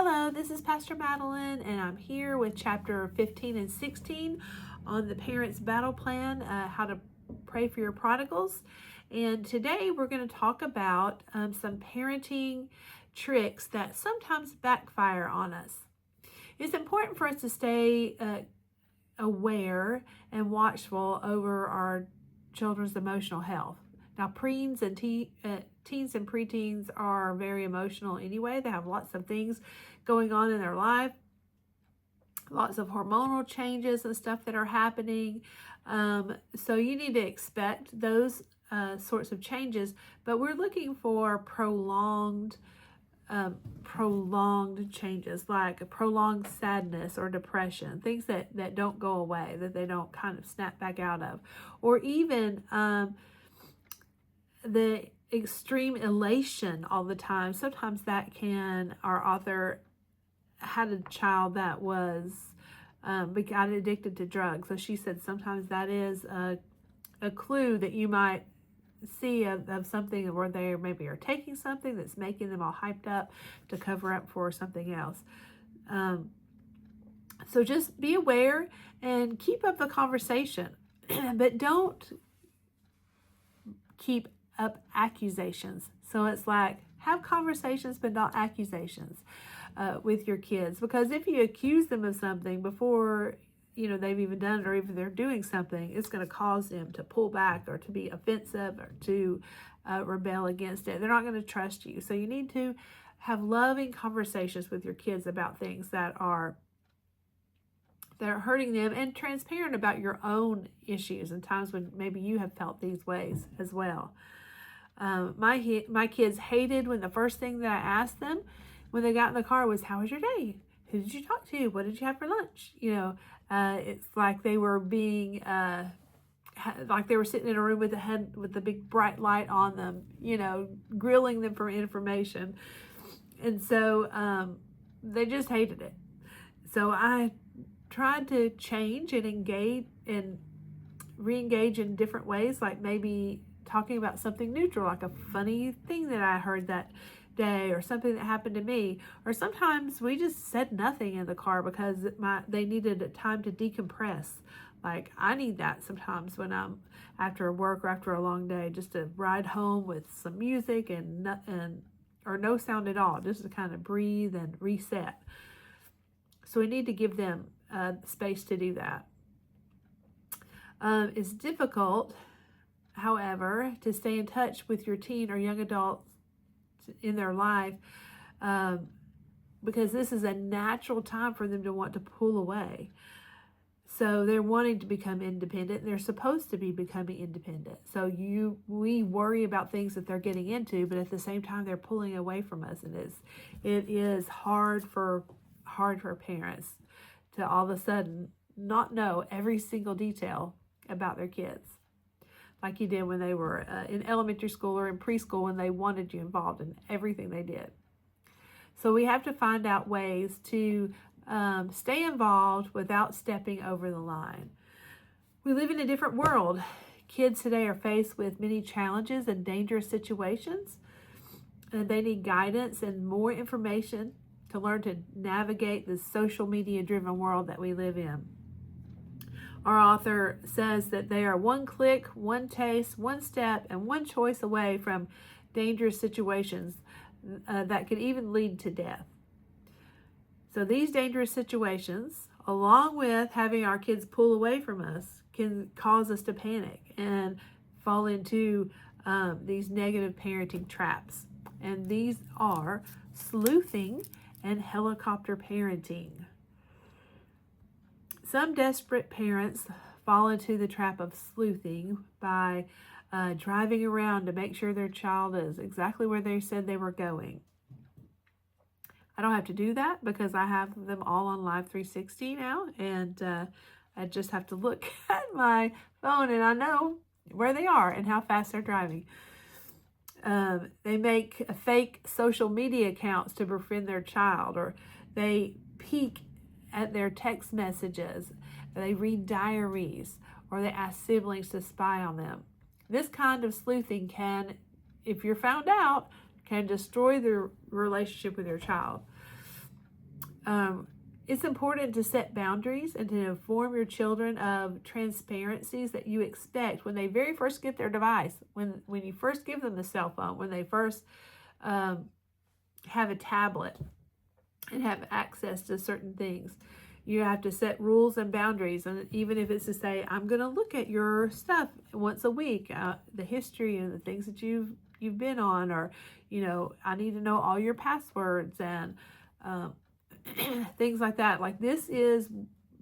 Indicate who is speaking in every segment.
Speaker 1: Hello, this is Pastor Madeline, and I'm here with chapter 15 and 16 on the Parents' Battle Plan, how to pray for your prodigals. And today we're going to talk about some parenting tricks that sometimes backfire on us. It's important for us to stay aware and watchful over our children's emotional health. Now, teens and preteens are very emotional anyway. They have lots of things going on in their life, lots of hormonal changes and stuff that are happening. So you need to expect those sorts of changes, but we're looking for prolonged changes, like a prolonged sadness or depression, things that don't go away, that they don't kind of snap back out of, or even the extreme elation all the time. Sometimes that our author had a child that was got addicted to drugs. So she said sometimes that is a clue that you might see of something where they maybe are taking something that's making them all hyped up to cover up for something else. So just be aware and keep up the conversation, but don't keep up accusations. So it's like, have conversations but not accusations with your kids, because if you accuse them of something before they've even done it, or even they're doing something, it's going to cause them to pull back or to be offensive or to rebel against it. They're not going to trust you. So you need to have loving conversations with your kids about things that are hurting them, and transparent about your own issues and times when maybe you have felt these ways as well. My kids hated when the first thing that I asked them when they got in the car was, "How was your day? Who did you talk to? What did you have for lunch?" It's like they were being, like they were sitting in a room with the big bright light on them, grilling them for information. And so they just hated it. So I tried to change and re-engage in different ways, like maybe talking about something neutral, like a funny thing that I heard that day, or something that happened to me. Or sometimes we just said nothing in the car because they needed time to decompress. Like I need that sometimes when I'm after work or after a long day, just to ride home with some music or no sound at all, just to kind of breathe and reset. So we need to give them space to do that. It's difficult, however, to stay in touch with your teen or young adult in their life, because this is a natural time for them to want to pull away. So they're wanting to become independent. They're supposed to be becoming independent. So we worry about things that they're getting into, but at the same time they're pulling away from us, and it is hard for parents to all of a sudden not know every single detail about their kids, like you did when they were in elementary school or in preschool, when they wanted you involved in everything they did. So we have to find out ways to stay involved without stepping over the line. We live in a different world. Kids today are faced with many challenges and dangerous situations, and they need guidance and more information to learn to navigate the social media driven world that we live in. Our author says that they are one click, one taste, one step, and one choice away from dangerous situations that could even lead to death. So these dangerous situations, along with having our kids pull away from us, can cause us to panic and fall into these negative parenting traps. And these are sleuthing and helicopter parenting. Some desperate parents fall into the trap of sleuthing by driving around to make sure their child is exactly where they said they were going. I don't have to do that because I have them all on Live 360 now, and I just have to look at my phone and I know where they are and how fast they're driving. They make fake social media accounts to befriend their child, or they peek at their text messages, they read diaries, or they ask siblings to spy on them. This kind of sleuthing can, if you're found out, can destroy the relationship with your child. It's important to set boundaries and to inform your children of transparencies that you expect when they very first get their device, when you first give them the cell phone, when they first have a tablet and have access to certain things. You have to set rules and boundaries, and even if it's to say, I'm going to look at your stuff once a week, the history and the things that you've been on, or I need to know all your passwords and things like that. Like, this is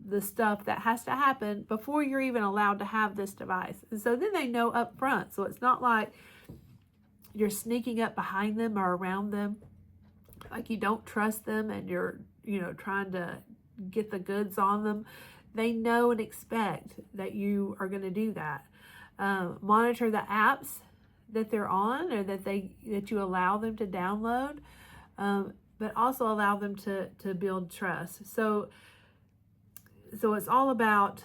Speaker 1: the stuff that has to happen before you're even allowed to have this device. And so then they know up front. So it's not like you're sneaking up behind them or around them, like you don't trust them and you're, trying to get the goods on them. They know and expect that you are going to do that. Monitor the apps that they're on, or that you allow them to download. But also allow them to build trust. So it's all about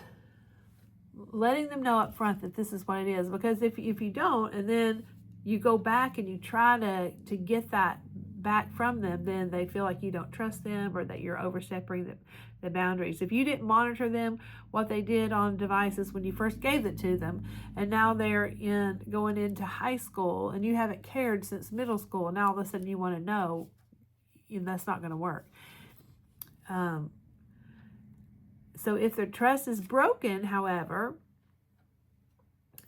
Speaker 1: letting them know up front that this is what it is. Because if you don't, and then you go back and you try to get that back from them, then they feel like you don't trust them, or that you're overstepping the boundaries. If you didn't monitor them, what they did on devices when you first gave it to them, and now they're going into high school, and you haven't cared since middle school, and now all of a sudden you want to know, that's not going to work. So if their trust is broken, however,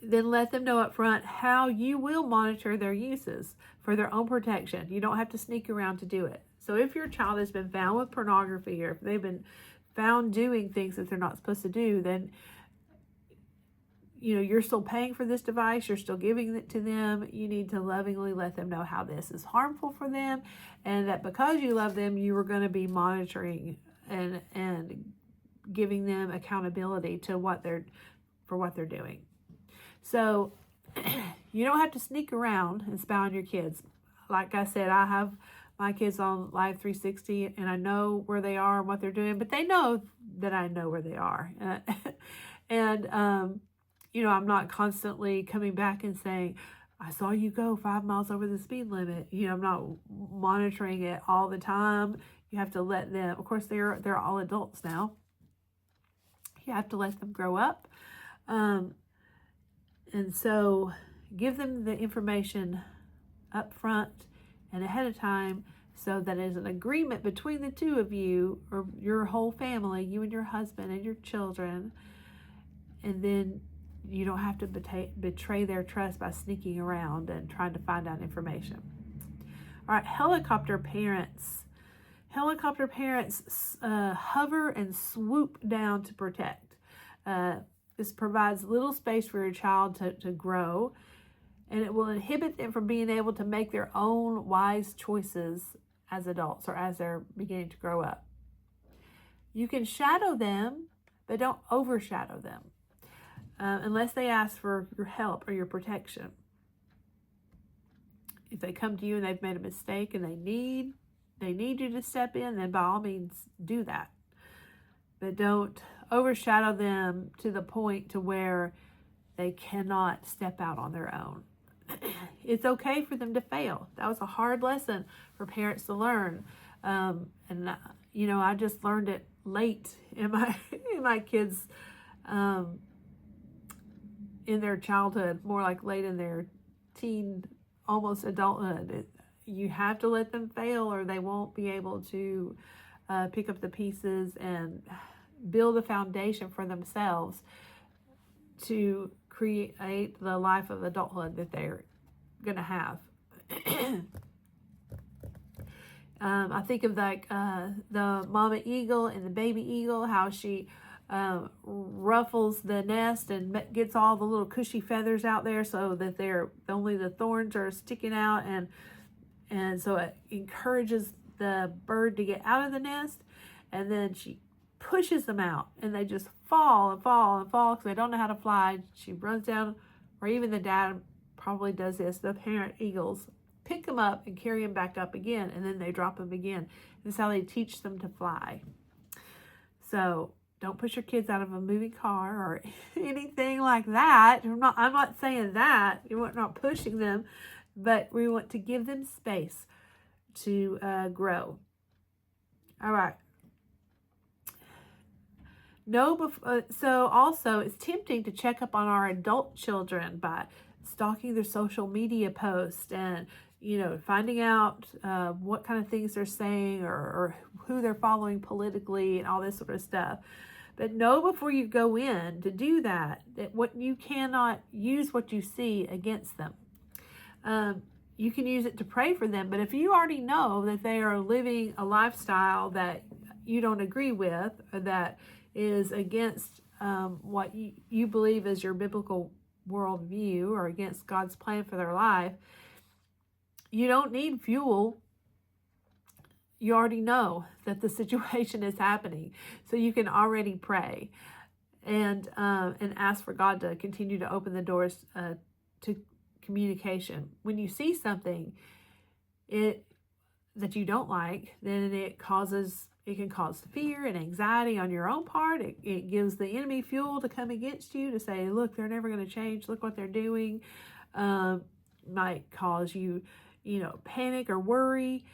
Speaker 1: then let them know up front how you will monitor their uses for their own protection. You don't have to sneak around to do it. So if your child has been found with pornography, or if they've been found doing things that they're not supposed to do, then you're still paying for this device, you're still giving it to them. You need to lovingly let them know how this is harmful for them, and that because you love them, you are going to be monitoring and giving them accountability to what they're doing. So you don't have to sneak around and spy on your kids. Like I said, I have my kids on Live 360, and I know where they are and what they're doing, but they know that I know where they are. I'm not constantly coming back and saying, I saw you go 5 miles over the speed limit. I'm not monitoring it all the time. You have to let them, of course, they're all adults now. You have to let them grow up. And so give them the information up front and ahead of time, so that is an agreement between the two of you, or your whole family, you and your husband and your children. And then you don't have to betray their trust by sneaking around and trying to find out information. All right, helicopter parents. Helicopter parents hover and swoop down to protect. This provides little space for your child to grow, and it will inhibit them from being able to make their own wise choices as adults, or as they're beginning to grow up. You can shadow them, but don't overshadow them. Unless they ask for your help or your protection. If they come to you and they've made a mistake and they need you to step in, then by all means do that. But don't overshadow them to the point to where they cannot step out on their own. It's okay for them to fail. That was a hard lesson for parents to learn. I just learned it late in my kids' in their childhood, more like late in their teen, almost adulthood. You have to let them fail, or they won't be able to pick up the pieces and build a foundation for themselves to create the life of adulthood that they're going to have. I think of the mama eagle and the baby eagle, how she ruffles the nest and gets all the little cushy feathers out there, so that only the thorns are sticking out, and so it encourages the bird to get out of the nest, and then she pushes them out, and they just fall and fall and fall because they don't know how to fly. She runs down, or even the dad probably does this, the parent eagles pick them up and carry them back up again, and then they drop them again. This is how they teach them to fly. So don't push your kids out of a moving car or anything like that. I'm not saying that. We're not pushing them, but we want to give them space to grow. All right. So also, it's tempting to check up on our adult children by stalking their social media posts and finding out what kind of things they're saying or who they're following politically and all this sort of stuff. But know before you go in to do that what you cannot use what you see against them. You can use it to pray for them, but if you already know that they are living a lifestyle that you don't agree with, or that is against what you believe is your biblical worldview or against God's plan for their life, you don't need fuel. You already know that the situation is happening, so you can already pray and ask for God to continue to open the doors to communication. When you see something that you don't like, then it can cause fear and anxiety on your own part. It gives the enemy fuel to come against you, to say, look, they're never going to change. Look what they're doing. Might cause you, panic or worry.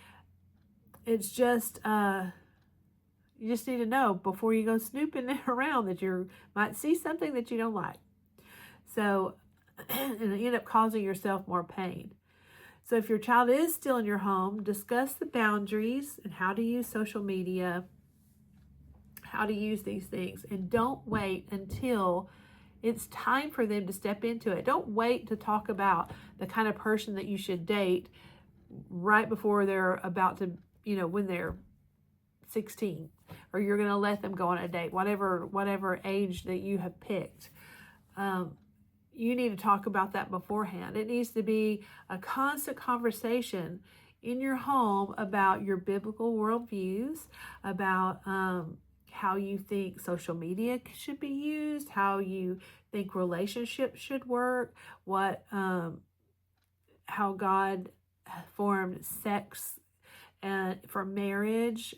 Speaker 1: It's just, you just need to know before you go snooping around that you might see something that you don't like. So, and end up causing yourself more pain. So if your child is still in your home, discuss the boundaries and how to use social media, how to use these things, and don't wait until it's time for them to step into it. Don't wait to talk about the kind of person that you should date right before they're about to, when they're 16, or you're going to let them go on a date, whatever age that you have picked. You need to talk about that beforehand. It needs to be a constant conversation in your home about your biblical worldviews, about how you think social media should be used, how you think relationships should work, how God formed sex for marriage,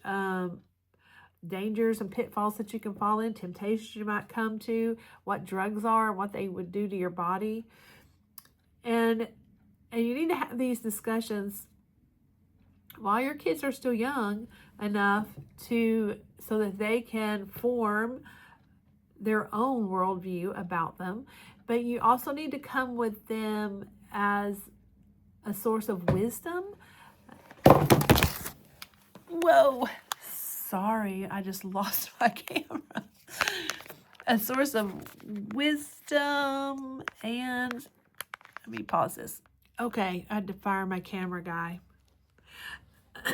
Speaker 1: dangers and pitfalls that you can fall in, temptations you might come to, what drugs are, and what they would do to your body. And you need to have these discussions while your kids are still young enough so that they can form their own worldview about them. But you also need to come with them as a source of wisdom. Whoa. Sorry, I just lost my camera. A source of wisdom and, let me pause this. Okay, I had to fire my camera guy.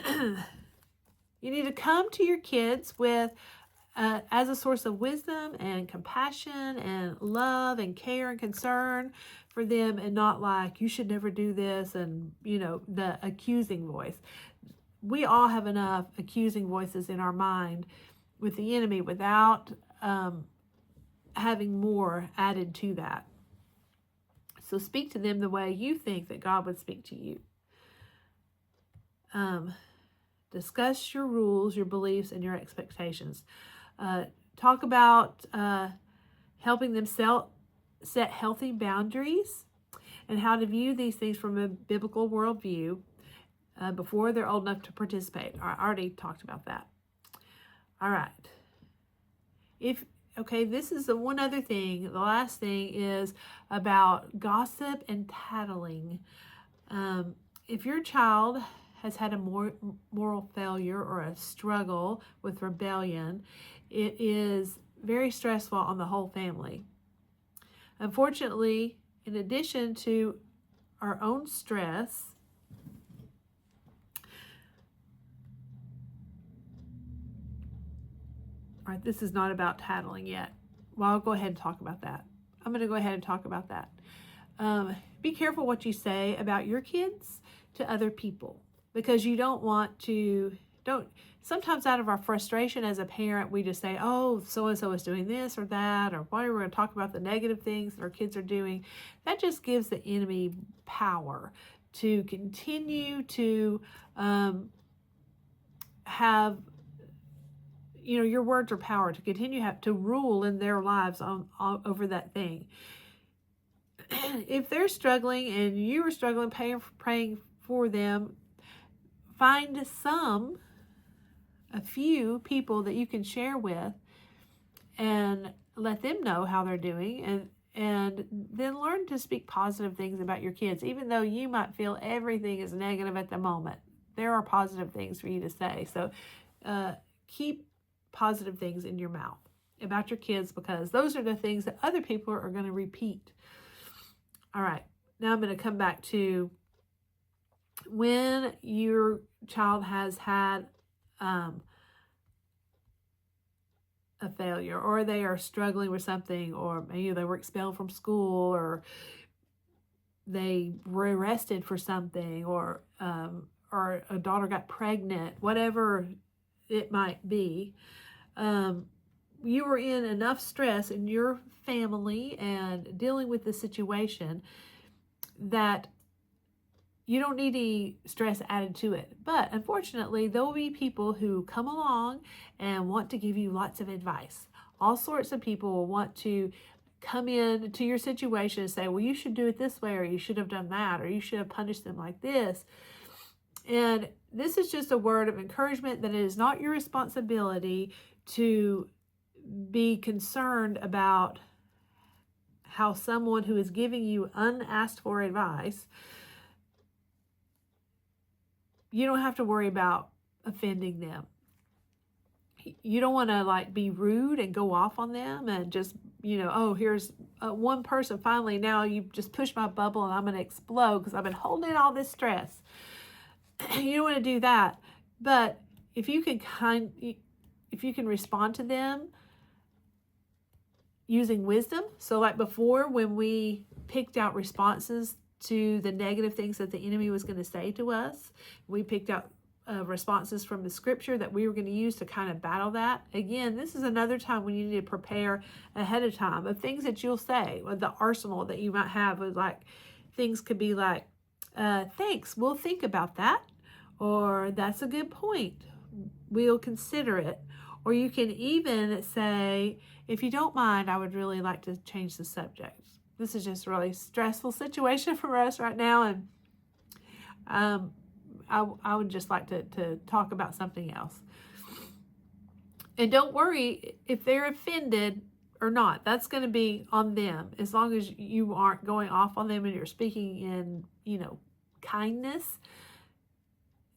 Speaker 1: You need to come to your kids with as a source of wisdom and compassion and love and care and concern for them, and not like, you should never do this, and the accusing voice. We all have enough accusing voices in our mind with the enemy without having more added to that. So speak to them the way you think that God would speak to you. Discuss your rules, your beliefs, and your expectations. Talk about helping them set healthy boundaries and how to view these things from a biblical worldview before they're old enough to participate. I already talked about that. All right. This is the one other thing. The last thing is about gossip and tattling. If your child has had a moral failure or a struggle with rebellion, it is very stressful on the whole family. Unfortunately, in addition to our own stress, all right, this is not about tattling yet. Well, I'll go ahead and talk about that. I'm going to go ahead and talk about that. Be careful what you say about your kids to other people, because you sometimes out of our frustration as a parent, we just say, oh, so-and-so is doing this or that, or why we're going to talk about the negative things that our kids are doing. That just gives the enemy power to continue to have, your words are power, to continue to rule in their lives over that thing. If they're struggling and you are struggling, praying for them, find a few people that you can share with and let them know how they're doing, and then learn to speak positive things about your kids. Even though you might feel everything is negative at the moment, there are positive things for you to say. So keep positive things in your mouth about your kids, because those are the things that other people are going to repeat. All right, now I'm going to come back to when your child has had a failure, or they are struggling with something, or maybe they were expelled from school, or they were arrested for something, or a daughter got pregnant, whatever it might be. You were in enough stress in your family and dealing with the situation that you don't need any stress added to it. But unfortunately, there will be people who come along and want to give you lots of advice. All sorts of people will want to come in to your situation and say, well, you should do it this way, or you should have done that, or you should have punished them like this. And this is just a word of encouragement that it is not your responsibility to be concerned about how someone who is giving you unasked for advice, you don't have to worry about offending them. You don't want to be rude and go off on them and just, oh, here's one person finally, now you just pushed my bubble and I'm going to explode because I've been holding in all this stress. You don't want to do that. But if you can respond to them using wisdom. So like before, when we picked out responses to the negative things that the enemy was going to say to us, we picked out responses from the scripture that we were going to use to kind of battle that. Again, this is another time when you need to prepare ahead of time of things that you'll say, or the arsenal that you might have. Things could be like, thanks, we'll think about that. Or that's a good point, we'll consider it. Or you can even say, if you don't mind, I would really like to change the subject. This is just a really stressful situation for us right now, and I would just like to talk about something else. And don't worry if they're offended or not. That's going to be on them, as long as you aren't going off on them and you're speaking in, kindness.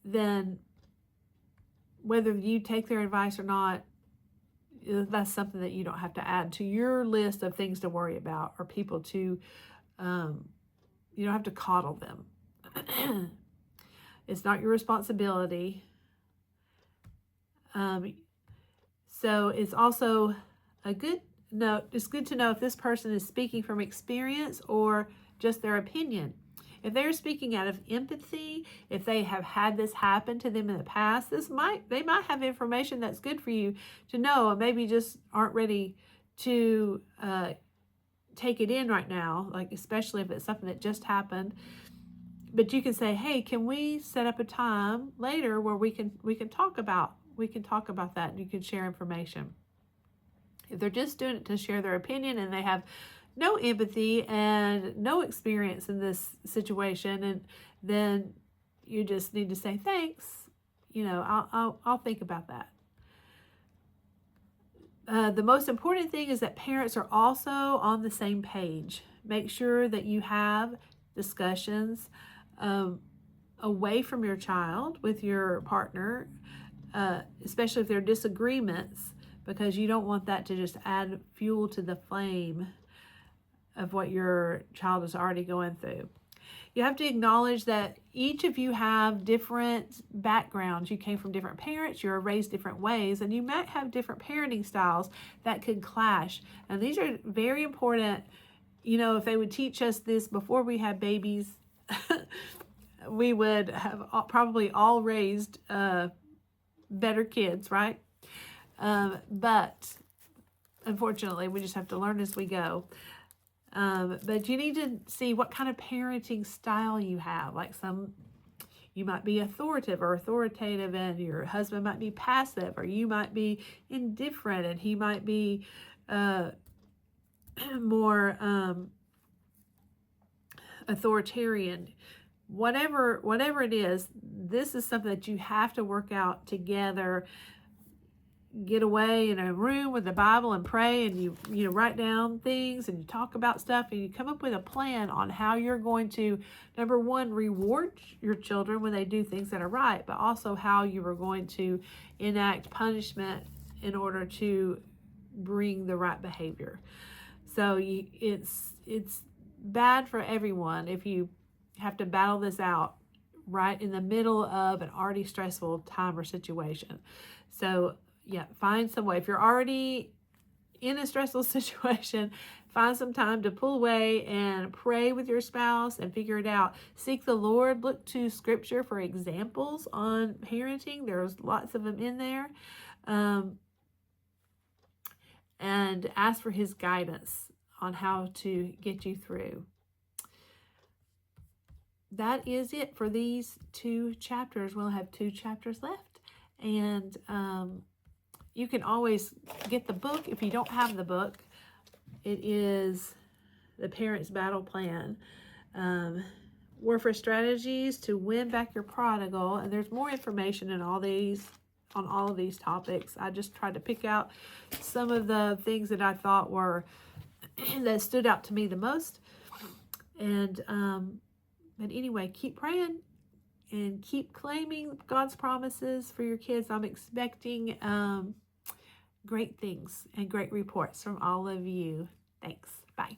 Speaker 1: Then whether you take their advice or not, that's something that you don't have to add to your list of things to worry about, or people to, you don't have to coddle them. It's not your responsibility. So it's also a good note. It's good to know if this person is speaking from experience or just their opinion. If they're speaking out of empathy, if they have had this happen to them in the past, they might have information that's good for you to know, and maybe just aren't ready to take it in right now, especially if it's something that just happened. But you can say, hey, can we set up a time later where we can talk about that, and you can share information. If they're just doing it to share their opinion and they have no empathy and no experience in this situation, and then you just need to say, thanks, I'll think about that. The most important thing is that parents are also on the same page. Make sure that you have discussions away from your child with your partner, especially if there are disagreements, because you don't want that to just add fuel to the flame of what your child is already going through. You have to acknowledge that each of you have different backgrounds. You came from different parents, you were raised different ways, and you might have different parenting styles that could clash. And these are very important. If they would teach us this before we had babies, we would have probably all raised better kids, right? But unfortunately, we just have to learn as we go. But you need to see what kind of parenting style you have. You might be authoritative, and your husband might be passive, or you might be indifferent and he might be more authoritarian. Whatever it is, this is something that you have to work out together get away in a room with the Bible and pray, and you write down things and you talk about stuff, and you come up with a plan on how you're going to, number one, reward your children when they do things that are right, but also how you are going to enact punishment in order to bring the right behavior. So it's bad for everyone if you have to battle this out right in the middle of an already stressful time or situation. So yeah, find some way. If you're already in a stressful situation, find some time to pull away and pray with your spouse and figure it out. Seek the Lord. Look to Scripture for examples on parenting. There's lots of them in there. And ask for His guidance on how to get you through. That is it for these 2 chapters. We'll have 2 chapters left. And you can always get the book if you don't have the book. It is The Parent's Battle Plan. Warfare Strategies to Win Back Your Prodigal. And there's more information in all of these topics. I just tried to pick out some of the things that I thought were that stood out to me the most. And but anyway, keep praying and keep claiming God's promises for your kids. I'm expecting great things and great reports from all of you. Thanks. Bye.